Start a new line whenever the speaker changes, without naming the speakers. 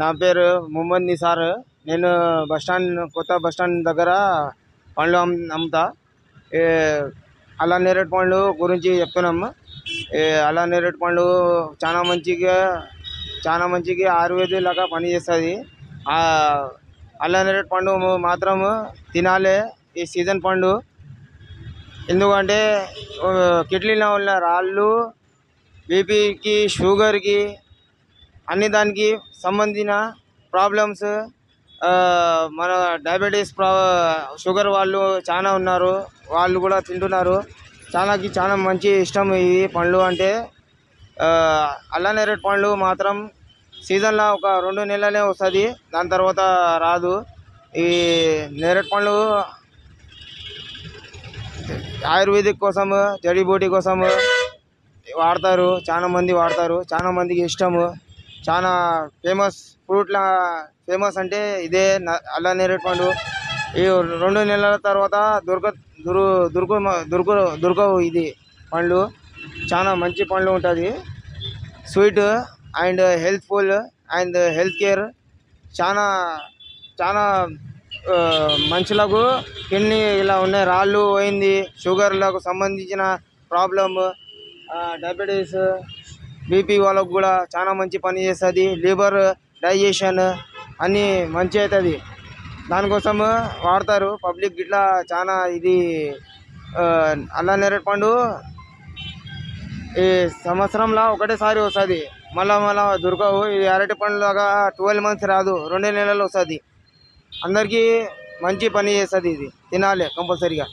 నా పేరు ముహమ్మద్ నిసార్. నేను కొత్త బస్ స్టాండ్ దగ్గర పండ్లు అమ్ముతా. అలా నేరేడు పండ్లు గురించి చెప్తున్నాము. అలా నేరేడు పండ్లు చాలా మంచిగా ఆయుర్వేద లాగా పనిచేస్తుంది. అలా నేరేడు పండు మాత్రం తినాలి ఈ సీజన్ పండు. ఎందుకంటే కిడ్నీలో ఉన్న రాళ్ళు, బీపీకి, షుగర్కి, అన్ని దానికి సంబంధించిన ప్రాబ్లమ్స్, మన డయాబెటీస్ షుగర్ వాళ్ళు చాలా ఉన్నారు, వాళ్ళు కూడా తింటున్నారు. చాలా మంచి ఇష్టం ఈ పండ్లు అంటే. అల్ల నేరేడు పండ్లు మాత్రం సీజన్లో ఒక 2 నెలలే వస్తుంది, దాని తర్వాత రాదు. ఈ నేరేడు పండ్లు ఆయుర్వేదిక్ కోసము, జడీబూటీ కోసము వాడతారు. చాలా మందికి ఇష్టము. చాలా ఫేమస్ ఫ్రూట్లా ఫేమస్ అంటే ఇదే అల్ల నేరేడు పండు. ఈ 2 నెలల తర్వాత దొరకవు ఇది పండ్లు. చాలా మంచి పండ్లు ఉంటుంది. Sweet and healthful and health care. చాలా మనుషులకు కిడ్నీ ఇలా ఉన్నాయి, రాళ్ళు పోయింది, షుగర్లకు సంబంధించిన ప్రాబ్లమ్, డయాబెటీస్, బీపీ వాళ్ళకు కూడా చాలా మంచి పని చేస్తుంది. లివర్ డైజెషన్ అన్నీ మంచి అవుతుంది. దానికోసం వాడతారు పబ్లిక్ ఇట్లా. చాలా ఇది అల్ల నేరేడు పండు ఈ సంవత్సరంలో ఒకటేసారి వస్తుంది, మళ్ళా దొరకవు. ఇది అరటి పండు లాగా 12 months రాదు, 2 నెలలు వస్తుంది. అందరికీ మంచి పని చేస్తుంది. ఇది తినాలి కంపల్సరీగా.